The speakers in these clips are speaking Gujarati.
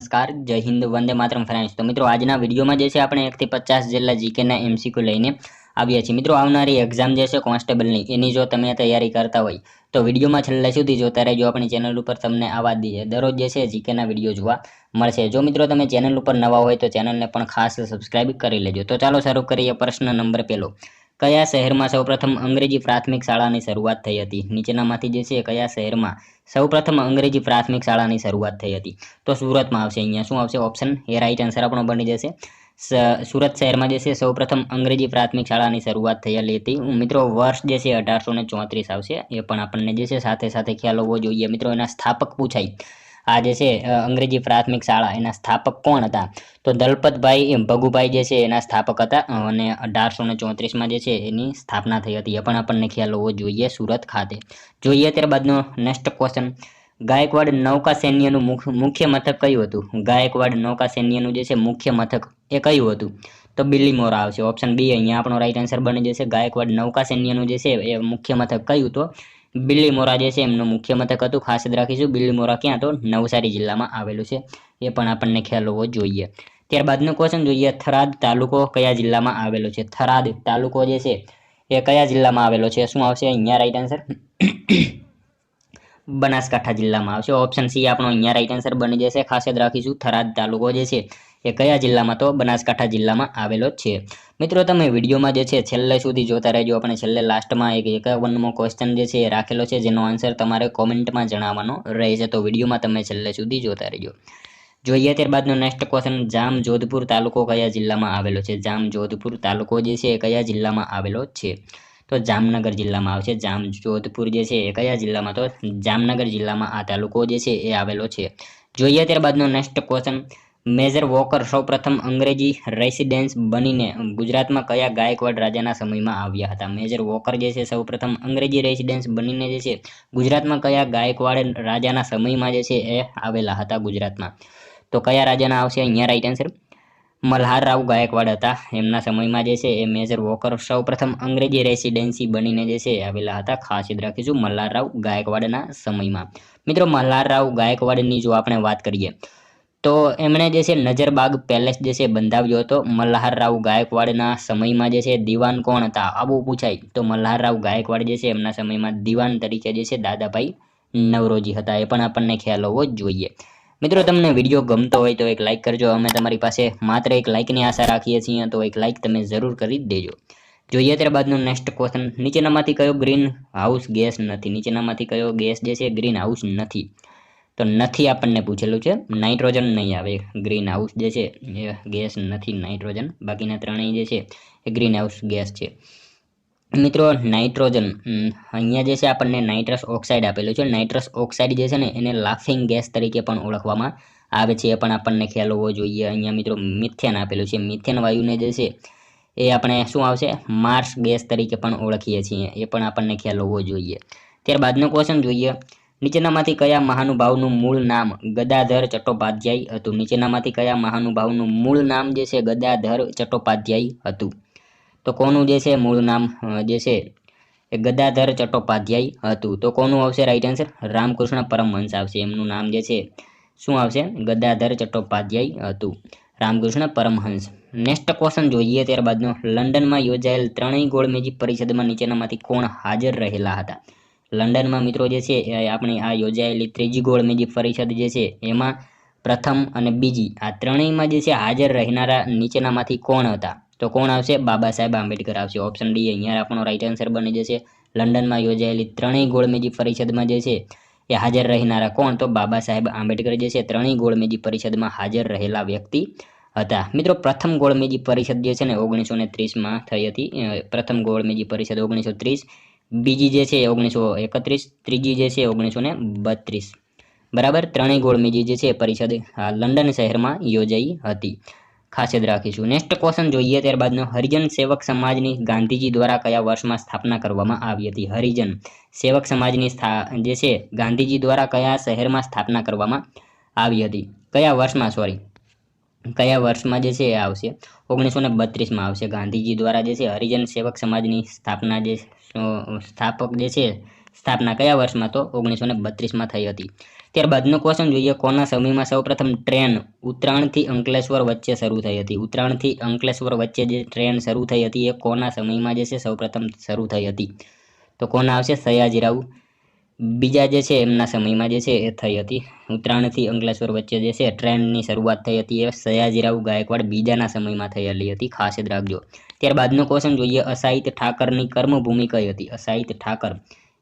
નમસ્કાર, જય હિન્દ, વંદે માતરમ ફ્રેન્ડ્સ। તો મિત્રો આજના વિડીયોમાં જે છે આપણે 1 થી 50 જેટલા જીકેના એમસીક્યુ લઈને આવ્યા છીએ। મિત્રો આવનારી એક્ઝામ જે છે કોન્સ્ટેબલની એની જો તમે તૈયારી કરતા હોય તો વિડીયોમાં છેલ્લે સુધી જોતા રહેજો। આપણી ચેનલ ઉપર તમને આવા જ દરરોજ જે છે જીકેના વિડીયો જોવા મળશે। જો મિત્રો તમે ચેનલ ઉપર નવા હોય તો ચેનલને પણ ખાસ સબસ્ક્રાઇબ કરી લેજો। તો ચાલો શરૂ કરીએ। પ્રશ્ન નંબર 1, કયા શહેરમાં સૌપ્રથમ અંગ્રેજી પ્રાથમિક શાળાની શરૂઆત થઈ હતી? નીચેનામાંથી જે છે કયા શહેરમાં સૌપ્રથમ અંગ્રેજી પ્રાથમિક શાળાની શરૂઆત થઈ હતી? તો સુરતમાં આવશે। અહીંયા શું આવશે? ઓપ્શન એ રાઈટ આન્સર આપણો બની જશે। સુરત શહેરમાં જે છે સૌપ્રથમ અંગ્રેજી પ્રાથમિક શાળાની શરૂઆત થયેલી હતી। મિત્રો વર્ષ જે છે 1834 આવશે। એ પણ આપણને જે છે સાથે સાથે ખ્યાલ હોવો જોઈએ। મિત્રો એના સ્થાપક પૂછાય, આ જે છે અંગ્રેજી પ્રાથમિક શાળા એના સ્થાપક કોણ હતા? તો દલપતભાઈ ભગુભાઈ જે છે એના સ્થાપક હતા અને 1834માં જે છે એની સ્થાપના થઈ હતી। એ પણ આપણને ખ્યાલ હોવો જોઈએ સુરત ખાતે। જોઈએ ત્યારબાદનો નેક્સ્ટ ક્વેશ્ચન, ગાયકવાડ નૌકા સૈન્યનું મુખ્ય મથક કયું હતું? ગાયકવાડ નૌકા સૈન્યનું જે છે મુખ્ય મથક એ કયું હતું? તો બિલીમોરા આવશે। ઓપ્શન બી અહીંયા આપણો રાઈટ આન્સર બની જશે। ગાયકવાડ નૌકા સૈન્યનું જે છે એ મુખ્ય મથક કયું? તો બિલીમોરા જે છે એમનું મુખ્ય મથક હતું। ખાસ યાદ રાખીશું બિલીમોરા ક્યાં? તો નવસારી જિલ્લામાં આવેલું છે। એ પણ આપણને ખ્યાલ હોવો જોઈએ। ત્યારબાદનો ક્વેશ્ચન જોઈએ, થરાદ તાલુકો કયા જિલ્લામાં આવેલો છે? થરાદ તાલુકો જે છે એ કયા જિલ્લામાં આવેલો છે? શું આવશે અહીંયા રાઈટ આન્સર? બનાસકાંઠા જિલ્લામાં આવશે। ઓપ્શન સી આપણો અહીંયા રાઈટ આન્સર બની જશે। ખાસ યાદ રાખીશું થરાદ તાલુકો જે છે એ કયા જિલ્લામાં? તો બનાસકાંઠા જિલ્લામાં આવેલો છે। મિત્રો તમે વિડીયોમાં જે છે છેલ્લે સુધી જોતા રહેજો। આપણે છેલ્લે લાસ્ટમાં એક 51મો ક્વેશ્ચન જે છે એ રાખેલો છે જેનો આન્સર તમારે કોમેન્ટમાં જણાવવાનો રહેશે। તો વિડીયોમાં તમે છેલ્લે સુધી જોતા રહેજો। જોઈએ ત્યારબાદનો નેક્સ્ટ ક્વેશ્ચન, જામ જોધપુર તાલુકો કયા જિલ્લામાં આવેલો છે? જામ જોધપુર તાલુકો જે છે એ કયા જિલ્લામાં આવેલો છે? તો જામનગર જિલ્લામાં આવશે। જામ જોધપુર જે છે એ કયા જિલ્લામાં? તો જામનગર જિલ્લામાં આ તાલુકો જે છે એ આવેલો છે। જોઈએ ત્યારબાદનો નેક્સ્ટ ક્વેશ્ચન, મેજર વોકર સૌપ્રથમ અંગ્રેજી રેસિડેન્સ બનીને ગુજરાતમાં કયા ગાયકવાડ રાજાના સમયમાં આવ્યા હતા? મેજર વોકર જે છે સૌપ્રથમ અંગ્રેજી રેસિડેન્સ બનીને જે છે ગુજરાતમાં કયા ગાયકવાડ રાજાના સમયમાં જે છે એ આવેલા હતા ગુજરાતમાં? તો કયા રાજાના આવશે અહીંયા રાઈટ આન્સર? મલ્હારરાવ ગાયકવાડ હતા। એમના સમયમાં જે છે એ મેજર વોકર સૌપ્રથમ અંગ્રેજી રેસિડેન્સી બનીને જે છે આવેલા હતા। ખાસ યાદ રાખીશું મલ્હારરાવ ગાયકવાડના સમયમાં। મિત્રો મલ્હારરાવ ગાયકવાડની જો આપણે વાત કરીએ તો એમણે જે છે નજરબાગ પેલેસ જે છે બંધાવ્યો હતો મલ્હારરાવ ગાયકવાડના સમયમાં। જે છે દીવાન કોણ હતા આવું પૂછાય તો મલ્હારરાવ ગાયકવાડ જે છે એમના સમયમાં દીવાન તરીકે જે છે દાદાભાઈ નવરોજી હતા। એ પણ આપણને ખ્યાલ હોવો જ જોઈએ। મિત્રો તમને વિડીયો ગમતો હોય તો એક લાઇક કરજો। અમે તમારી પાસે માત્ર એક લાઇકની આશા રાખીએ છીએ, તો એક લાઇક તમે જરૂર કરી દેજો। જોઈએ ત્યારબાદનો નેક્સ્ટ ક્વેશ્ચન, નીચેનામાંથી કયો ગ્રીન હાઉસ ગેસ નથી? નીચેનામાંથી કયો ગેસ જે છે ગ્રીન હાઉસ નથી? તો નથી આપણને પૂછેલું છે, નાઇટ્રોજન નહીં આવે। ગ્રીન હાઉસ જે છે એ ગેસ નથી નાઇટ્રોજન, બાકીના ત્રણેય જે છે એ ગ્રીન હાઉસ ગેસ છે। મિત્રો નાઇટ્રોજન અહીંયા જે છે આપણને નાઇટ્રસ ઓક્સાઇડ આપેલું છે। નાઇટ્રસ ઓક્સાઇડ જે છે ને એને લાફિંગ ગેસ તરીકે પણ ઓળખવામાં આવે છે। એ પણ આપણને ખ્યાલ હોવો જોઈએ। અહીંયા મિત્રો મિથેન આપેલું છે। મિથેન વાયુને જે છે એ આપણે શું આવશે? માર્સ ગેસ તરીકે પણ ઓળખીએ છીએ। એ પણ આપણને ખ્યાલ હોવો જોઈએ। ત્યારબાદનો ક્વેશ્ચન જોઈએ, નીચેનામાંથી કયા મહાનુભાવનું મૂળ નામ ગદાધર ચટ્ટોપાધ્યાય હતું? નીચેનામાંથી કયા મહાનુભાવનું મૂળ નામ જે છે ગદાધર ચટ્ટોપાધ્યાય હતું? તો કોનું જે છે મૂળ નામ જે છે એ ગદાધર ચટ્ટોપાધ્યાય હતું? તો કોનું આવશે રાઈટ આન્સર? રામકૃષ્ણ પરમહંસ આવશે। એમનું નામ જે છે શું આવશે? ગદાધર ચટ્ટોપાધ્યાય હતું, રામકૃષ્ણ પરમહંસ। નેક્સ્ટ ક્વેશ્ચન જોઈએ ત્યારબાદનો, લંડનમાં યોજાયેલ ત્રણેય ગોળમેજી પરિષદમાં નીચેનામાંથી કોણ હાજર રહેલા હતા? લંડનમાં મિત્રો જે છે આપણી આ યોજાયેલી ત્રીજી ગોળમેજી પરિષદ જે છે એમાં પ્રથમ અને બીજી આ ત્રણેયમાં જે છે હાજર રહેનારા નીચેનામાંથી કોણ હતા? તો કોણ આવશે? બાબા સાહેબ આંબેડકર આવશે। ઓપ્શન ડી અહીંયા આપણો રાઈટ આન્સર બની જશે। લંડનમાં યોજાયેલી ત્રણેય ગોળમેજી પરિષદમાં જે છે એ હાજર રહેનારા કોણ? તો બાબા સાહેબ આંબેડકર જે છે ત્રણેય ગોળમેજી પરિષદમાં હાજર રહેલા વ્યક્તિ હતા। મિત્રો પ્રથમ ગોળમેજી પરિષદ જે છે ને 1930માં થઈ હતી। પ્રથમ ગોળમેજી પરિષદ 1930, બીજી જે છે 1931, ત્રીજી જે છે 1932। બરાબર, ત્રણેય ગોળમેજી જે છે પરિષદ લંડન શહેરમાં યોજાઈ હતી। ખાસ યાદ રાખીશું। નેક્સ્ટ ક્વેશ્ચન જોઈએ ત્યારબાદનો, હરિજન સેવક સમાજની ગાંધીજી દ્વારા કયા વર્ષમાં સ્થાપના કરવામાં આવી હતી? હરિજન સેવક સમાજની જે છે ગાંધીજી દ્વારા કયા શહેરમાં સ્થાપના કરવામાં આવી હતી? કયા વર્ષમાં? સોરી, કયા વર્ષમાં જે છે એ આવશે? 1932માં આવશે। ગાંધીજી દ્વારા જે છે હરિજન સેવક સમાજની સ્થાપના જે સ્થાપક જે છે સ્થાપના કયા વર્ષમાં? તો 1932માં થઈ હતી. ત્યારબાદનો ક્વેશ્ચન જોઈએ, કોના સમયમાં સૌપ્રથમ ટ્રેન ઉત્તરાયણથી અંકલેશ્વર વચ્ચે શરૂ થઈ હતી? ઉત્તરાયણથી અંકલેશ્વર વચ્ચે જે ટ્રેન શરૂ થઈ હતી એ કોના સમયમાં જે છે સૌપ્રથમ શરૂ થઈ હતી? તો કોના આવશે? સયાજીરાવ બીજા જે છે એમના સમયમાં જે છે એ થઈ હતી. ઉત્તરાયણથી અંકલેશ્વર વચ્ચે જે છે ટ્રેનની શરૂઆત થઈ હતી એ સયાજીરાવ ગાયકવાડ બીજાના સમયમાં થયેલી હતી, ખાસ યાદ રાખજો. ત્યારબાદનો ક્વેશ્ચન જોઈએ, અસાહિત ઠાકરની કર્મભૂમિ કઈ હતી? અસાહિત ઠાકર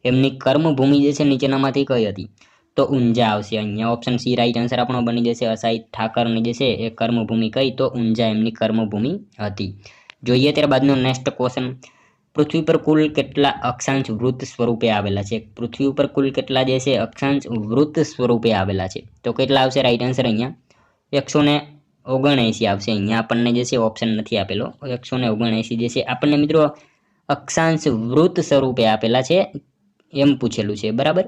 એમની કર્મભૂમિ જે છે નીચેનામાંથી કઈ હતી? તો ઊંઝા આવશે અહીંયા. ઓપ્શન સી રાઈટ આન્સર આપણો બની જશે. અસાહિત ઠાકરની જે છે એ કર્મભૂમિ કઈ? તો ઊંઝા એમની કર્મભૂમિ હતી. જોઈએ ત્યારબાદનો નેક્સ્ટ ક્વેશ્ચન, પૃથ્વી પર કુલ કેટલા અક્ષાંશ વૃત્ત સ્વરૂપે આવેલા છે? પૃથ્વી ઉપર કુલ કેટલા જે છે અક્ષાંશ વૃત્ત સ્વરૂપે આવેલા છે? તો કેટલા આવશે રાઈટ આન્સર અહીંયા? 179 આવશે. અહીંયા આપણને જે છે ઓપ્શન નથી આપેલો. 179 જે છે આપણને મિત્રો અક્ષાંશ વૃત્ત સ્વરૂપે આપેલા છે એમ પૂછેલું છે, બરાબર.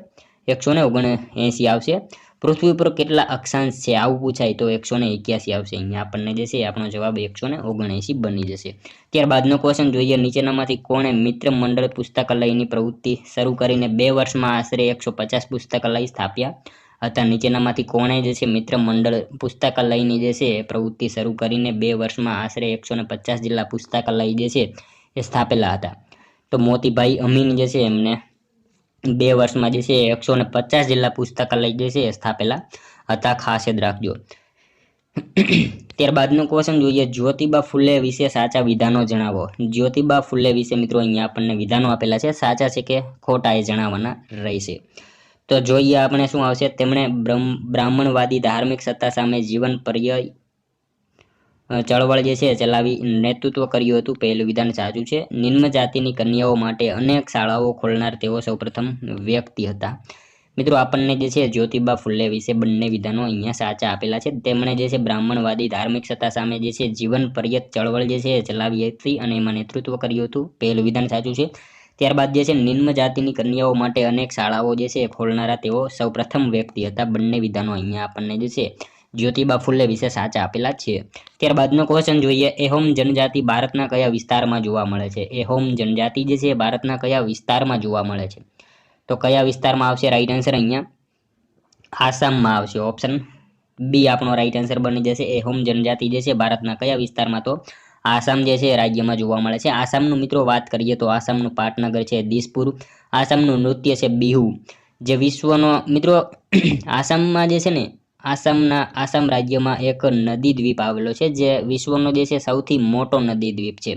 179 આવશે. પૃથ્વી ઉપર કેટલા અક્ષાંશ છે આવું પૂછાય તો 181 આવશે. અહીંયા આપણને જે છે આપણો જવાબ 179 બની જશે. ત્યારબાદનો ક્વેશ્ચન જોઈએ, નીચેનામાંથી કોણે મિત્ર મંડળ પુસ્તકાલયની પ્રવૃત્તિ શરૂ કરીને 2 વર્ષમાં આશરે 150 પુસ્તકાલય સ્થાપ્યા હતા? નીચેનામાંથી કોણે જે છે મિત્ર મંડળ પુસ્તકાલયની જે છે પ્રવૃત્તિ શરૂ કરીને 2 વર્ષમાં આશરે 150 જેટલા પુસ્તકાલય જે છે એ સ્થાપેલા હતા? તો મોતીભાઈ અમીન જે છે એમને 2 વર્ષમાં જે છે 150 જેટલા પુસ્તકાલય જે છે સ્થાપેલા હતા, ખાસ યાદ રાખજો. ત્યારબાદનો ક્વેશ્ચન જોઈએ, જ્યોતિબા ફૂલે વિશે સાચા વિધાનો જણાવો. જ્યોતિબા ફૂલે વિશે મિત્રો અહીંયા આપણને વિધાનો આપેલા છે, સાચા છે કે ખોટા એ જણાવવાના રહેશે. તો જોઈએ આપણે શું આવશે. તેમણે બ્રાહ્મણવાદી ધાર્મિક સત્તા સામે જીવન પર્યાય ચળવળ જે છે ચલાવી નેતૃત્વ કર્યું હતું. પહેલું વિધાન સાચું છે. નિમ્ન જાતિની કન્યાઓ માટે અનેક શાળાઓ ખોલનાર તેઓ સૌપ્રથમ વ્યક્તિ હતા. મિત્રો આપણને જે છે જ્યોતિબા ફૂલે વિશે બંને વિધાનો અહીંયા સાચા આપેલા છે. તેમણે જે છે બ્રાહ્મણવાદી ધાર્મિક સત્તા સામે જે છે જીવન પર્યત ચળવળ જે છે ચલાવી હતી અને એમાં નેતૃત્વ કર્યું હતું. પહેલું વિધાન સાચું છે. ત્યારબાદ જે છે નિમ્ન જાતિની કન્યાઓ માટે અનેક શાળાઓ જે છે ખોલનારા તેઓ સૌપ્રથમ વ્યક્તિ હતા. બંને વિધાનો અહીંયા આપણને જે છે જ્યોતિબા ફૂલે વિશે સાચા આપેલા છે. ત્યારબાદનો ક્વેશ્ચન જોઈએ, એહોમ જનજાતિ ભારતના કયા વિસ્તારમાં જોવા મળે છે? એહોમ જનજાતિ જે છે ભારતના કયા વિસ્તારમાં જોવા મળે છે? તો કયા વિસ્તારમાં આવશે રાઈટ આન્સર? અહીંયા આસામમાં આવશે. ઓપ્શન બી આપણો રાઈટ આન્સર બની જશે. એહોમ જનજાતિ જે છે ભારતના કયા વિસ્તારમાં? તો આસામ જે છે રાજ્યમાં જોવા મળે છે. આસામનું મિત્રો વાત કરીએ તો આસામનું પાટનગર છે દિસપુર. આસામનું નૃત્ય છે બિહુ, જે વિશ્વનો મિત્રો આસામમાં જે છે ને આસામ રાજ્યમાં એક નદી દ્વીપ આવેલો છે જે વિશ્વનો જે છે સૌથી મોટો નદી દ્વીપ છે.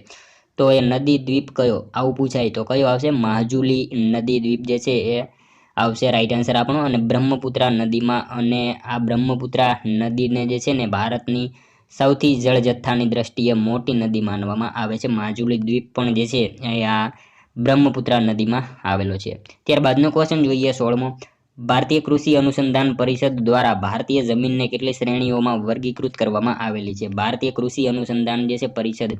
તો એ નદી દ્વીપ કયો આવું પૂછાય તો કયો આવશે? માજુલી નદી દ્વીપ જે છે એ આવશે રાઈટ આન્સર આપણો. અને બ્રહ્મપુત્રા નદીમાં, અને આ બ્રહ્મપુત્રા નદીને જે છે ને ભારતની સૌથી જળ જથ્થાની દ્રષ્ટિએ મોટી નદી માનવામાં આવે છે. માજુલી દ્વીપ પણ જે છે એ આ બ્રહ્મપુત્રા નદીમાં આવેલો છે. ત્યારબાદનો ક્વેશ્ચન જોઈએ 16મો, ભારતીય કૃષિ અનુસંધાન પરિષદ દ્વારા ભારતીય જમીનને કેટલી શ્રેણીઓમાં વર્ગીકૃત કરવામાં આવેલી છે? ભારતીય કૃષિ અનુસંધાન જે છે પરિષદ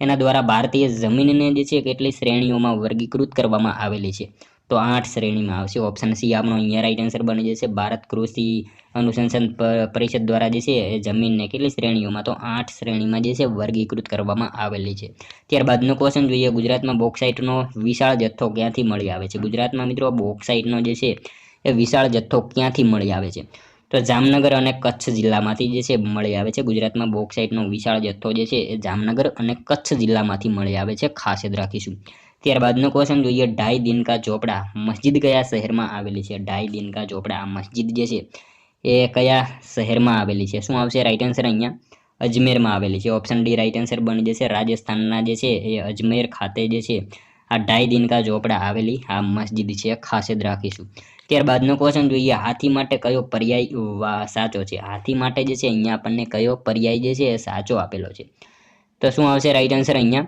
એના દ્વારા ભારતીય જમીનને જે છે કેટલી શ્રેણીઓમાં વર્ગીકૃત કરવામાં આવેલી છે? તો 8 શ્રેણીમાં આવશે. ઓપ્શન સી આપણો અહીંયા રાઈટ આન્સર બની જશે. ભારત કૃષિ અનુસંધાન પરિષદ દ્વારા જે છે એ જમીનને કેટલી શ્રેણીઓમાં? તો 8 શ્રેણીમાં જે છે વર્ગીકૃત કરવામાં આવેલી છે. ત્યારબાદનો ક્વેશ્ચન જોઈએ, ગુજરાતમાં બોક્સાઇટનો વિશાળ જથ્થો ક્યાંથી મળી આવે છે? ગુજરાતમાં મિત્રો બોક્સાઇટનો જે છે એ વિશાળ જથ્થો ક્યાંથી મળી આવે છે? તો જામનગર અને કચ્છ જિલ્લામાંથી જે છે મળી આવે છે. ગુજરાતમાં બોક્સાઇટનો વિશાળ જથ્થો જે છે એ જામનગર અને કચ્છ જિલ્લામાંથી મળી આવે છે, ખાસ યાદ રાખીશું. ત્યારબાદનો ક્વેશ્ચન જોઈએ, ઢાઈ દિનકા ચોપડા મસ્જિદ કયા શહેરમાં આવેલી છે? ઢાઈ દિનકા ચોપડા આ મસ્જિદ જે છે એ કયા શહેરમાં આવેલી છે? શું આવશે રાઈટ આન્સર? અહીંયા અજમેરમાં આવેલી છે. ઓપ્શન ડી રાઈટ આન્સર બની જશે. રાજસ્થાનના જે છે એ અજમેર ખાતે જે છે આ ઢાઈ દિનકા ચોપડા આવેલી આ મસ્જિદ છે, ખાસ યાદ રાખીશું. ત્યારબાદનો ક્વેશ્ચન જોઈએ, હાથી માટે કયો પર્યાય સાચો છે? હાથી માટે જે છે અહીંયા આપણને કયો પર્યાય જે છે એ સાચો આપેલો છે? તો શું આવશે રાઈટ આન્સર? અહીંયા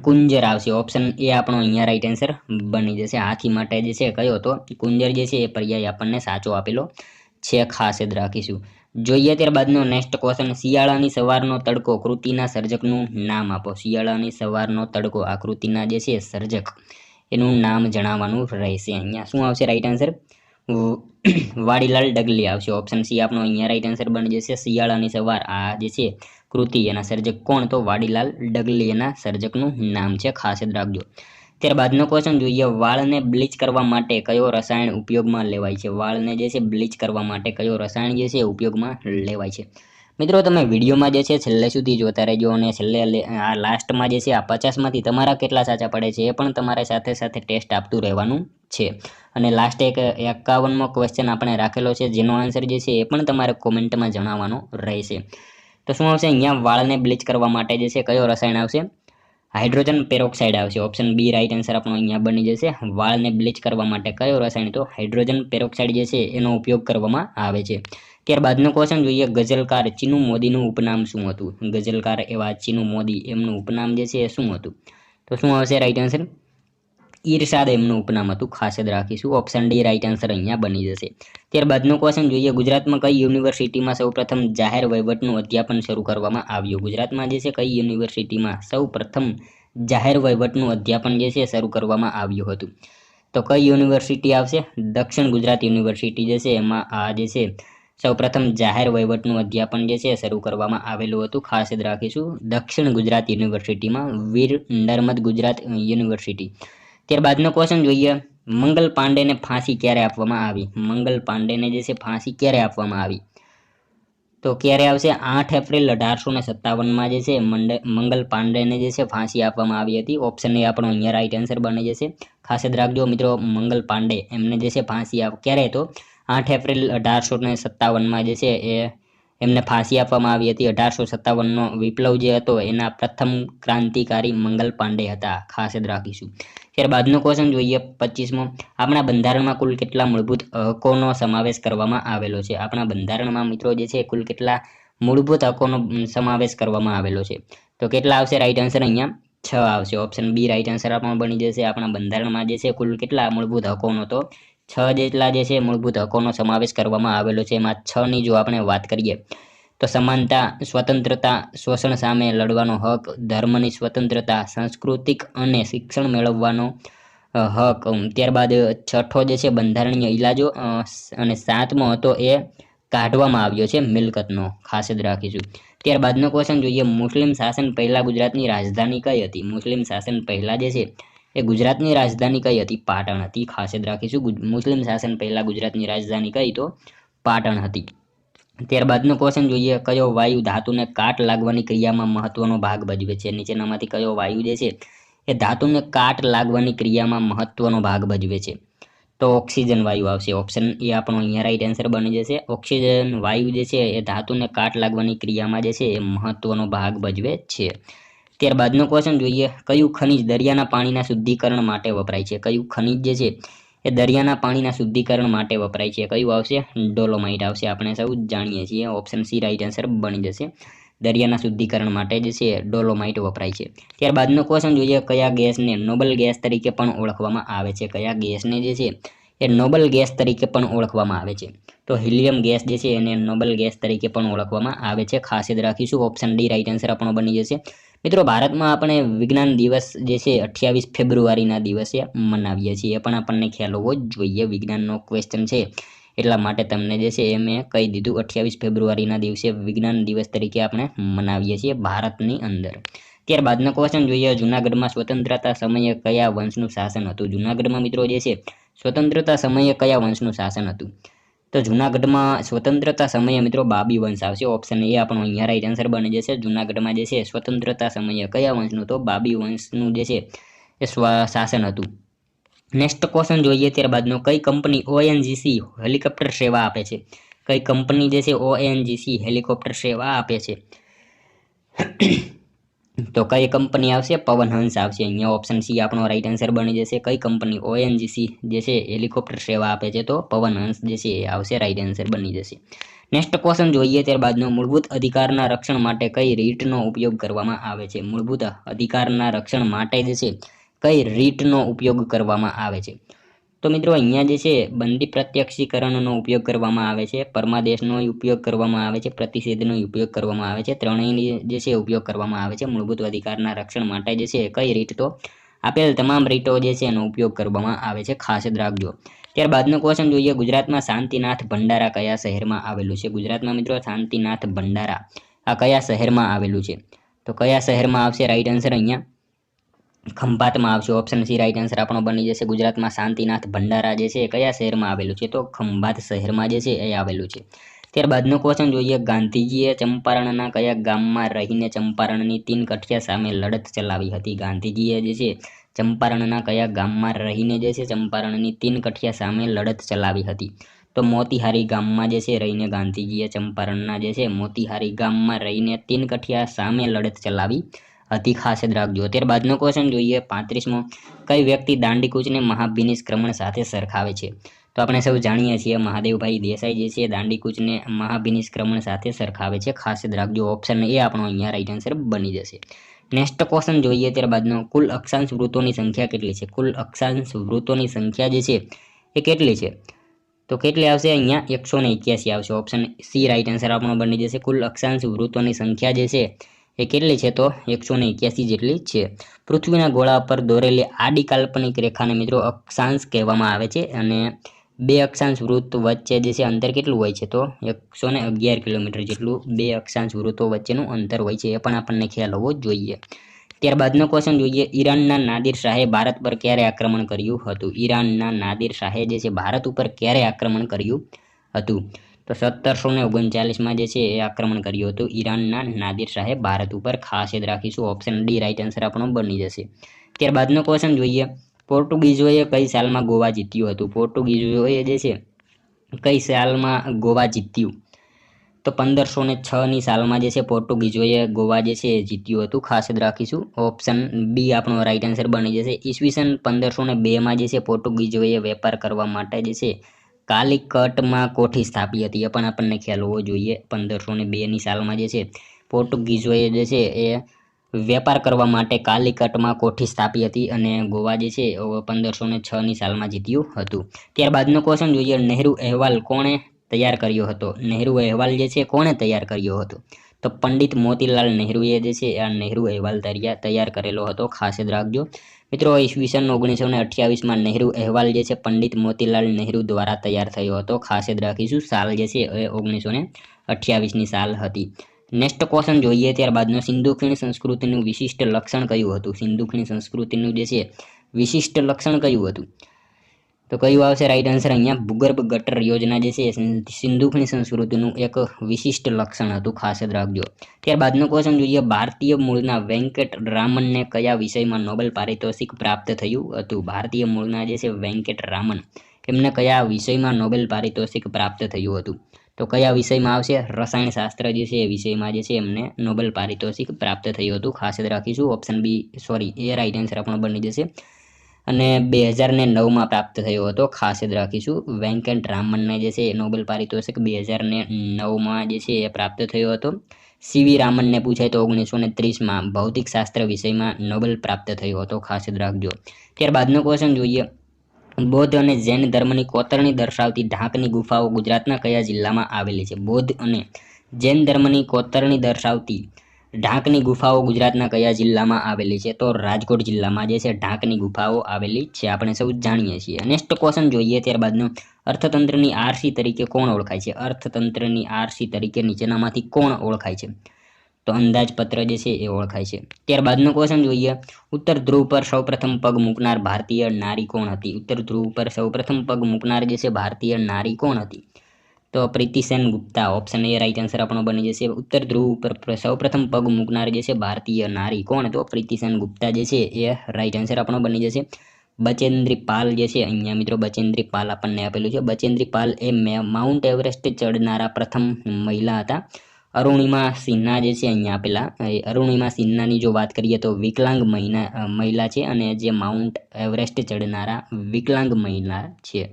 કુંજર આવશે. ઓપ્શન એ આપણો અહીંયા રાઈટ આન્સર બની જશે. હાથી માટે જે છે કયો? તો કુંજર જે છે એ પર્યાય આપણને સાચો આપેલો છે, ખાસ યાદ રાખીશું. જોઈએ ત્યારબાદનો નેક્સ્ટ ક્વેશ્ચન, શિયાળાની સવારનો તડકો કૃતિના સર્જકનું નામ આપો. શિયાળાની સવારનો તડકો આ કૃતિના જે છે સર્જક એનું નામ જણાવવાનું રહેશે. અહીંયા શું આવશે રાઈટ આન્સર? વાડીલાલ ડગલી આવશે. ઓપ્શન સી આપણો અહીંયા રાઈટ આન્સર બની જશે. શિયાળાની સવાર આ જે છે કૃતિ એના સર્જક કોણ? તો વાડીલાલ ડગલી એના સર્જકનું નામ છે, ખાસ યાદ રાખજો. ત્યારબાદનો ક્વેશ્ચન જોઈએ, વાળને બ્લીચ કરવા માટે કયો રસાયણ ઉપયોગમાં લેવાય છે? વાળને જે છે બ્લીચ કરવા માટે કયો રસાયણ જે છે ઉપયોગમાં લેવાય છે? મિત્રો તમે વિડીયોમાં જે છે છેલ્લે સુધી જોતા રહેજો અને છેલ્લે આ લાસ્ટમાં જે છે આ 50માંથી તમારા કેટલા સાચા પડે છે એ પણ તમારે સાથે સાથે ટેસ્ટ આપતું રહેવાનું છે. અને લાસ્ટ એક 51મો ક્વેશ્ચન આપણે રાખેલો છે, જેનો આન્સર જે છે એ પણ તમારે કોમેન્ટમાં જણાવવાનો રહેશે. તો શું આવશે અહીંયા? વાળને બ્લીચ કરવા માટે જે છે કયો રસાયણ આવશે? હાઇડ્રોજન પેરોક્સાઇડ આવશે. ઓપ્શન બી રાઈટ આન્સર આપણો અહીંયા બની જશે. વાળને બ્લીચ કરવા માટે કયો રસાયણ? તો હાઇડ્રોજન પેરોક્સાઇડ જે છે એનો ઉપયોગ કરવામાં આવે છે. ત્યારબાદનો ક્વેશ્ચન જોઈએ, ગઝલકાર ચીનુ મોદીનું ઉપનામ શું હતું? ગઝલકાર એવા ચીનુ મોદી એમનું ઉપનામ જે છે એ શું હતું? તો શું આવશે રાઈટ આન્સર? ઈરશાદ એમનું ઉપનામ હતું, ખાસ યાદ રાખીશું. ઓપ્શન ડી રાઈટ આન્સર અહીંયા બની જશે. ત્યારબાદનો ક્વેશ્ચન જોઈએ, ગુજરાતમાં કઈ યુનિવર્સિટીમાં સૌપ્રથમ જાહેર વહીવટનું અધ્યાપન શરૂ કરવામાં આવ્યું? ગુજરાતમાં જે છે કઈ યુનિવર્સિટીમાં સૌપ્રથમ જાહેર વહીવટનું અધ્યાપન જે છે શરૂ કરવામાં આવ્યું હતું? તો કઈ યુનિવર્સિટી આવશે? દક્ષિણ ગુજરાત યુનિવર્સિટી જે છે એમાં આ જે છે સૌપ્રથમ જાહેર વહીવટનું અધ્યાપન જે છે શરૂ કરવામાં આવેલું હતું, ખાસ યાદ રાખીશું. દક્ષિણ ગુજરાત યુનિવર્સિટીમાં વીર નર્મદ ગુજરાત યુનિવર્સિટી. ત્યારબાદનો ક્વેશ્ચન જોઈએ, મંગલ પાંડેને ફાંસી ક્યારે આપવામાં આવી? મંગલ પાંડેને જે છે ફાંસી ક્યારે આપવામાં આવી? તો ક્યારે આવશે? 8 એપ્રિલ 1857માં જે છે મંગલ પાંડેને જે છે ફાંસી આપવામાં આવી હતી. ઓપ્શન એ આપણો અહીંયા રાઈટ આન્સર બની જશે. ખાસ યાદ રાખજો મિત્રો, મંગલ પાંડે એમને જે છે ફાંસી ક્યારે? તો 8 એપ્રિલ 1857માં જે છે એ એમને ફાંસી આપવામાં આવી હતી. 1857નો વિપ્લવ જે હતો એના પ્રથમ ક્રાંતિકારી મંગલ પાંડે હતા, ખાસ યાદ રાખીશું. ત્યારબાદનો ક્વેશ્ચન જોઈએ 25મો, આપણા બંધારણમાં કુલ કેટલા મૂળભૂત હકોનો સમાવેશ કરવામાં આવેલો છે? આપણા બંધારણમાં મિત્રો જે છે કુલ કેટલા મૂળભૂત હકોનો સમાવેશ કરવામાં આવેલો છે? તો કેટલા આવશે રાઈટ આન્સર? અહીંયા 6 આવશે. ઓપ્શન બી રાઈટ આન્સર આપણો બની જશે. આપણા બંધારણમાં જે છે કુલ કેટલા મૂળભૂત હકોનો? તો 6 જેટલા જે છે મૂળભૂત હકોનો સમાવેશ કરવામાં આવેલો છે. એમાં 6ની જો આપણે વાત કરીએ તો સમાનતા, સ્વતંત્રતા, શોષણ સામે લડવાનો હક, ધર્મની સ્વતંત્રતા, સાંસ્કૃતિક અને શિક્ષણ મેળવવાનો હક. ત્યારબાદ 6થો જે છે બંધારણીય ઇલાજો અને 7મો હતો એ કાઢવામાં આવ્યો છે મિલકતનો, ખાસ યાદ રાખીશું. ત્યારબાદનો ક્વેશ્ચન જોઈએ, મુસ્લિમ શાસન પહેલા ગુજરાતની રાજધાની કઈ હતી? મુસ્લિમ શાસન પહેલા જે છે એ ગુજરાતની રાજધાની કઈ હતી? પાટણ હતી, ખાસ યાદ રાખીશું. મુસ્લિમ શાસન પહેલા ગુજરાતની રાજધાની કઈ? તો પાટણ હતી. ત્યારબાદનો ક્વેશ્ચન જોઈએ, કયો વાયુ ધાતુને કાટ લાગવાની ક્રિયામાં મહત્વનો ભાગ ભજવે છે? નીચેનામાંથી કયો વાયુ જે છે એ ધાતુને કાટ લાગવાની ક્રિયામાં મહત્વનો ભાગ ભજવે છે? તો ઓક્સિજન વાયુ આવશે. ઓપ્શન એ આપણો અહીંયા રાઈટ આન્સર બની જશે. ઓક્સિજન વાયુ જે છે એ ધાતુને કાટ લાગવાની ક્રિયામાં જે છે એ મહત્વનો ભાગ ભજવે છે. ત્યારબાદનો ક્વેશ્ચન જોઈએ, કયું ખનિજ દરિયાના પાણીના શુદ્ધિકરણ માટે વપરાય છે? કયું ખનિજ જે છે એ દરિયાના પાણીના શુદ્ધિકરણ માટે વપરાય છે? કયું આવશે? ડોલોમાઇટ આવશે. આપણે સૌ જાણીએ છીએ. ઓપ્શન સી રાઈટ આન્સર બની જશે. દરિયાના શુદ્ધિકરણ માટે જે છે ડોલોમાઇટ વપરાય છે. ત્યારબાદનો ક્વેશ્ચન જોઈએ, કયા ગેસને નોબલ ગેસ તરીકે પણ ઓળખવામાં આવે છે? કયા ગેસને જે છે એ નોબલ ગેસ તરીકે પણ ઓળખવામાં આવે છે? તો હિલિયમ ગેસ જે છે એને નોબલ ગેસ તરીકે પણ ઓળખવામાં આવે છે, ખાસ યાદ રાખીશું. ઓપ્શન ડી રાઈટ આન્સર આપણો બની જશે. મિત્રો ભારતમાં આપણે વિજ્ઞાન દિવસ જે છે 28 ફેબ્રુઆરીના દિવસે મનાવીએ છીએ, એ પણ આપણને ખ્યાલ હોવો જ જોઈએ. વિજ્ઞાનનો ક્વેશ્ચન છે એટલા માટે તમને જે છે એ મેં કહી દીધું. 28 ફેબ્રુઆરીના દિવસે વિજ્ઞાન દિવસ તરીકે આપણે મનાવીએ છીએ ભારતની અંદર. ત્યારબાદનો ક્વેશ્ચન જોઈએ, જૂનાગઢમાં સ્વતંત્રતા સમયે કયા વંશનું શાસન હતું? જૂનાગઢમાં મિત્રો જે છે સ્વતંત્રતા સમયે કયા વંશનું શાસન હતું? તો જૂનાગઢમાં સ્વતંત્રતા સમયે મિત્રો બાબી વંશ આવશે. ઓપ્શન એ આપણો અહીંયા રાઈટ આન્સર બની જશે. જૂનાગઢમાં જે છે સ્વતંત્રતા સમયે કયા વંશનું? તો બાબી વંશનું જે છે એ શાસન હતું. નેક્સ્ટ ક્વેશ્ચન જોઈએ ત્યારબાદનો, કઈ કંપની ઓએનજીસી હેલિકોપ્ટર સેવા આપે છે? કઈ કંપની જે છે ઓએનજીસી હેલિકોપ્ટર સેવા આપે છે? તો કઈ કંપની આવશે? પવનહંસ આવશે. અહીંયા ઓપ્શન સી આપણો રાઈટ આન્સર બની જશે. કઈ કંપની ઓએનજીસી જે છે હેલિકોપ્ટર સેવા આપે છે? તો પવનહંસ જે છે એ આવશે, રાઈટ આન્સર બની જશે. નેક્સ્ટ ક્વેશ્ચન જોઈએ ત્યારબાદનો, મૂળભૂત અધિકારના રક્ષણ માટે કઈ રીતનો ઉપયોગ કરવામાં આવે છે? મૂળભૂત અધિકારના રક્ષણ માટે જે છે કઈ રીતનો ઉપયોગ કરવામાં આવે છે? તો મિત્રો અહીંયા જે છે બંદી પ્રત્યક્ષીકરણનો ઉપયોગ કરવામાં આવે છે, પરમાદેશનો ઉપયોગ કરવામાં આવે છે, પ્રતિષેધનો ઉપયોગ કરવામાં આવે છે. ત્રણેયની જે છે ઉપયોગ કરવામાં આવે છે મૂળભૂત અધિકારના રક્ષણ માટે જે છે કઈ રીત? તો આપેલ તમામ રીતો જે છે એનો ઉપયોગ કરવામાં આવે છે, ખાસ યાદ રાખજો. ત્યારબાદનો ક્વેશ્ચન જોઈએ, ગુજરાતમાં શાંતિનાથ ભંડારા કયા શહેરમાં આવેલું છે? ગુજરાતમાં મિત્રો શાંતિનાથ ભંડારા આ કયા શહેરમાં આવેલું છે? તો કયા શહેરમાં આવશે રાઈટ આન્સર? અહીંયા ખંભાતમાં આવશે, ઓપ્શન સી રાઈટ આન્સર આપણો બની જશે. ગુજરાતમાં શાંતિનાથ ભંડારા જે છે એ કયા શહેરમાં આવેલું છે? તો ખંભાત શહેરમાં જે છે એ આવેલું છે. ત્યારબાદનો ક્વેશ્ચન જોઈએ, ગાંધીજીએ ચંપારણના કયા ગામમાં રહીને ચંપારણની 3 કઠિયા સામે લડત ચલાવી હતી? ગાંધીજીએ જે છે ચંપારણના કયા ગામમાં રહીને જે છે ચંપારણની 3 કઠિયા સામે લડત ચલાવી હતી? તો મોતીહારી ગામમાં જે છે રહીને ગાંધીજીએ ચંપારણના જે છે મોતીહારી ગામમાં રહીને 3 કઠિયા સામે લડત ચલાવી હતી, ખાસ યાદ રાખજો. ત્યારબાદનો ક્વેશ્ચન જોઈએ 35મો, કઈ વ્યક્તિ દાંડીકૂચને મહાભિનિષ્ક્રમણ સાથે સરખાવે છે? તો આપણે સૌ જાણીએ છીએ મહાદેવભાઈ દેસાઈ જે છે દાંડીકૂચને મહાભિનિષ્ક્રમણ સાથે સરખાવે છે, ખાસ યાદ રાખજો. ઓપ્શન એ આપણો અહીંયા રાઈટ આન્સર બની જશે. નેક્સ્ટ ક્વેશ્ચન જોઈએ ત્યારબાદનો, કુલ અક્ષાંશ વૃત્તોની સંખ્યા કેટલી છે? કુલ અક્ષાંશ વૃત્તોની સંખ્યા જે છે એ કેટલી છે? તો કેટલી આવશે? અહીંયા 181 આવશે. ઓપ્શન સી રાઈટ આન્સર આપણો બની જશે. કુલ અક્ષાંશ વૃત્તોની સંખ્યા જે છે એ કેટલી છે? તો 181 જેટલી છે. પૃથ્વીના ગોળા પર દોરેલી આડી કાલ્પનિક રેખાને મિત્રો અક્ષાંશ કહેવામાં આવે છે, અને 2 અક્ષાંશ વૃત્ત વચ્ચે જે છે અંતર કેટલું હોય છે? તો 111 કિલોમીટર જેટલું 2 અક્ષાંશ વૃત્તો વચ્ચેનું અંતર હોય છે, એ પણ આપણને ખ્યાલ હોવો જોઈએ. ત્યારબાદનો ક્વેશ્ચન જોઈએ, ઈરાનના નાદિર શાહે ભારત પર ક્યારે આક્રમણ કર્યું હતું? ઈરાનના નાદિર શાહે જે છે ભારત ઉપર ક્યારે આક્રમણ કર્યું હતું? તો 1739માં જે છે એ આક્રમણ કર્યું હતું ઈરાનના નાદિર શાહે ભારત ઉપર, ખાસ યાદ રાખીશું. ઓપ્શન ડી રાઈટ આન્સર આપણો બની જશે. ત્યારબાદનો ક્વેશ્ચન જોઈએ, પોર્ટુગીઝોએ કઈ સાલમાં ગોવા જીત્યું હતું? પોર્ટુગીઝોએ જે છે કઈ સાલમાં ગોવા જીત્યું? તો 1506ની સાલમાં જે છે પોર્ટુગીઝોએ ગોવા જે છે જીત્યું હતું, ખાસ યાદ રાખીશું. ઓપ્શન બી આપણો રાઈટ આન્સર બની જશે. ઈસવીસન 1502માં જે છે પોર્ટુગીઝોએ વેપાર કરવા માટે જે છે કાલિકટમાં કોઠી સ્થાપી હતી, એ પણ આપણને ખ્યાલ હોવો જોઈએ. 1502ની સાલમાં જે છે પોર્ટુગીઝોએ જે છે એ વેપાર કરવા માટે કાલિકટમાં કોઠી સ્થાપી હતી, અને ગોવા જે છે 1506ની સાલમાં જીત્યું હતું. ત્યારબાદનો ક્વેશ્ચન જોઈએ, નહેરુ અહેવાલ કોણે તૈયાર કર્યો હતો? નહેરુ અહેવાલ જે છે કોણે તૈયાર કર્યો હતો? તો પંડિત મોતીલાલ નહેરુએ જે છે આ નહેરુ અહેવાલ તૈયાર કરેલો હતો, ખાસ યાદ રાખજો. મિત્રો ઈસવીસન 1928માં નહેરુ અહેવાલ જે છે પંડિત મોતીલાલ નહેરુ દ્વારા તૈયાર થયો હતો, ખાસ યાદ રાખીશું. સાલ જે છે એ 1928ની સાલ હતી. નેક્સ્ટ ક્વેશ્ચન જોઈએ ત્યારબાદનો, સિંધુ ખીણ સંસ્કૃતિનું વિશિષ્ટ લક્ષણ કયું હતું? સિંધુ ખીણ સંસ્કૃતિનું જે છે વિશિષ્ટ લક્ષણ કયું હતું? તો કયું આવશે રાઈટ આન્સર? અહીંયા ભૂગર્ભ ગટર યોજના જે છે સિંધુ ખીણ સંસ્કૃતિનું એક વિશિષ્ટ લક્ષણ હતું, ખાસ યાદ રાખજો. ત્યારબાદનો ક્વેશ્ચન જોઈએ, ભારતીય મૂળના વેંકટ રામનને કયા વિષયમાં નોબેલ પારિતોષિક પ્રાપ્ત થયું હતું? ભારતીય મૂળના જે છે વેંકટ રામન, એમને કયા વિષયમાં નોબેલ પારિતોષિક પ્રાપ્ત થયું હતું? તો કયા વિષયમાં આવશે? રસાયણશાસ્ત્ર જે છે એ વિષયમાં જે છે એમને નોબેલ પારિતોષિક પ્રાપ્ત થયું હતું, ખાસ યાદ રાખીશું. ઓપ્શન બી એ રાઈટ આન્સર આપણો બની જશે, અને 2009માં પ્રાપ્ત થયો હતો, ખાસ યાદ રાખીશું. વેંકટ રામનને જે છે નોબેલ પારિતોષિક 2009માં જે છે એ પ્રાપ્ત થયો હતો. સીવી રામનને પૂછાય તો 1930માં ભૌતિકશાસ્ત્ર વિષયમાં નોબેલ પ્રાપ્ત થયો હતો, ખાસ યાદ રાખજો. ત્યારબાદનો ક્વેશ્ચન જોઈએ, બૌદ્ધ અને જૈન ધર્મની કોતરણી દર્શાવતી ઢાંકની ગુફાઓ ગુજરાતના કયા જિલ્લામાં આવેલી છે? બૌદ્ધ અને જૈન ધર્મની કોતરણી દર્શાવતી ઢાંકની ગુફાઓ ગુજરાતના કયા જિલ્લામાં આવેલી છે? તો રાજકોટ જિલ્લામાં જે છે ઢાંકની ગુફાઓ આવેલી છે, આપણે સૌ જાણીએ છીએ. નેક્સ્ટ ક્વેશ્ચન જોઈએ ત્યારબાદનો, અર્થતંત્રની આરસી તરીકે કોણ ઓળખાય છે? અર્થતંત્રની આરસી તરીકે નીચેનામાંથી કોણ ઓળખાય છે? તો અંદાજપત્ર જે છે એ ઓળખાય છે. ત્યારબાદનો ક્વેશ્ચન જોઈએ, ઉત્તર ધ્રુવ પર સૌપ્રથમ પગ મૂકનાર ભારતીય નારી કોણ હતી? ઉત્તર ધ્રુવ પર સૌપ્રથમ પગ મૂકનાર જે છે ભારતીય નારી કોણ હતી? તો Priti Sen Gupta. Option A right answer આપણો બની જશે. ઉત્તર ધ્રુવ ઉપર સૌપ્રથમ પગ મૂકનાર જે છે ભારતીય નારી કોણ? તો પ્રીતિ સેન ગુપ્તા જે છે એ રાઈટ આન્સર આપણો બની જશે. બચેન્દ્રી પાલ જે છે અહીંયા મિત્રો બચેન્દ્રી પાલ આપણને આપેલું છે. બચેન્દ્રી પાલ એ માઉન્ટ એવરેસ્ટ ચડનારા પ્રથમ મહિલા હતા. અરુણિમા સિન્હા જે છે અહીંયા આપેલા, અરુણિમા સિન્હાની જો વાત કરીએ તો વિકલાંગ મહિલા છે, અને જે માઉન્ટ એવરેસ્ટ ચડનારા વિકલાંગ મહિલા છે.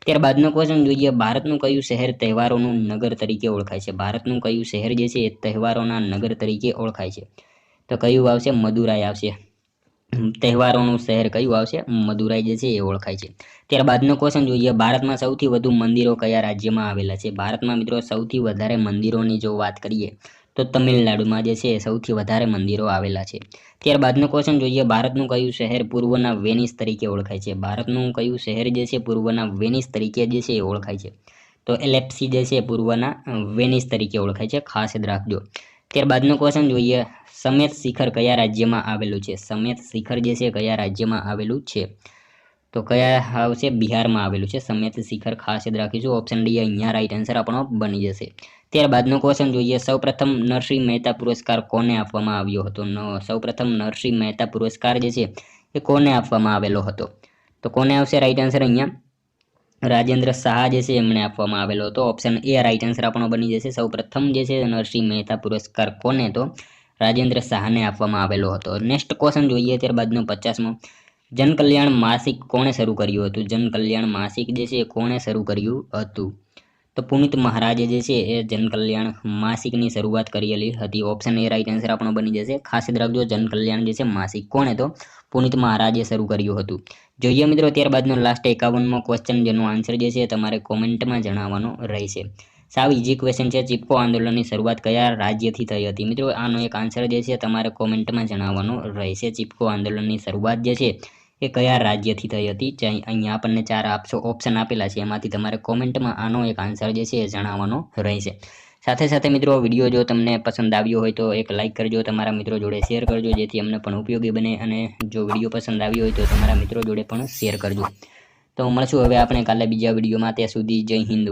ત્યારબાદનો ક્વેશ્ચન જોઈએ, ભારતનું કયું શહેર તહેવારોનું નગર તરીકે ઓળખાય છે? ભારતનું કયું શહેર જે છે એ તહેવારોના નગર તરીકે ઓળખાય છે? તો કયું આવશે? મદુરાઈ આવશે. તહેવારોનું શહેર કયું આવશે? મદુરાઈ જે છે એ ઓળખાય છે. ત્યારબાદનો ક્વેશ્ચન જોઈએ, ભારતમાં સૌથી વધુ મંદિરો કયા રાજ્યમાં આવેલા છે? ભારતમાં મિત્રો સૌથી વધારે મંદિરોની જો વાત કરીએ તો તમિલનાડુમાં જે છે સૌથી વધારે મંદિરો આવેલા છે. ત્યારબાદનો ક્વેશ્ચન જોઈએ, ભારતનું કયું શહેર પૂર્વના વેનિસ તરીકે ઓળખાય છે? ભારતનું કયું શહેર જે છે પૂર્વના વેનિસ તરીકે જે છે એ ઓળખાય છે? તો એલેપ્સી જે છે પૂર્વના વેનિસ તરીકે ઓળખાય છે, ખાસ યાદ રાખજો. ત્યારબાદનો ક્વેશ્ચન જોઈએ, સમેત શિખર કયા રાજ્યમાં આવેલું છે? સમેત શિખર જે છે કયા રાજ્યમાં આવેલું છે? તો કયા આવશે? બિહારમાં આવેલું છે સમેત શિખર, ખાસ યાદ રાખીશું. ઓપ્શન ડી અહીંયા રાઈટ આન્સર આપણો બની જશે. ત્યારબાદનો ક્વેશ્ચન જોઈએ, સૌપ્રથમ નરસિંહ મહેતા પુરસ્કાર કોને આપવામાં આવ્યો હતો? સૌપ્રથમ નરસિંહ મહેતા પુરસ્કાર જે છે એ કોને આપવામાં આવેલો હતો? તો કોને આવશે રાઈટ આન્સર અહીંયા? રાજેન્દ્ર શાહ જે છે એમણે આપવામાં આવેલો હતો. ઓપ્શન એ રાઈટ આન્સર આપણો બની જશે. સૌપ્રથમ જે છે નરસિંહ મહેતા પુરસ્કાર કોને? તો રાજેન્દ્ર શાહને આપવામાં આવેલો હતો. નેક્સ્ટ ક્વેશ્ચન જોઈએ ત્યારબાદનો 50મો, જનકલ્યાણ માસિક કોણે શરૂ કર્યું હતું? જનકલ્યાણ માસિક જે છે કોણે શરૂ કર્યું હતું? તો પુનિત મહારાજે જે છે એ જનકલ્યાણ માસિકની શરૂઆત કરેલી હતી. ઓપ્શન એ રાઈટ આન્સર આપણો બની જશે. ખાસ યાદ રાખજો, જનકલ્યાણ જે છે માસિક કોણે? તો પુનિત મહારાજે શરૂ કર્યું હતું. જોઈએ મિત્રો ત્યારબાદનો લાસ્ટ 51મો ક્વેશ્ચન, જેનો આન્સર જે છે તમારે કોમેન્ટમાં જણાવવાનો રહેશે. સાવ ઇઝી ક્વેશ્ચન છે. ચિપકો આંદોલનની શરૂઆત કયા રાજ્યથી થઈ હતી? મિત્રો આનો એક આન્સર જે છે તમારે કોમેન્ટમાં જણાવવાનો રહેશે. ચિપકો આંદોલનની શરૂઆત જે છે એ કયા રાજ્યથી થઈ હતી? અહીંયા આપણને 4 ઓપ્શન આપેલા છે, એમાંથી તમારે કોમેન્ટમાં આનો એક આન્સર જે છે એ જણાવવાનો રહેશે. સાથે સાથે મિત્રો વિડીયો જો તમને પસંદ આવ્યો હોય તો એક લાઇક કરજો, તમારા મિત્રો જોડે શેર કરજો, જેથી અમને પણ ઉપયોગી બને. અને જો વિડીયો પસંદ આવ્યો હોય તો તમારા મિત્રો જોડે પણ શેર કરજો. તો મળશું હવે આપણે કાલે બીજા વિડીયોમાં. ત્યાં સુધી જય હિન્દ.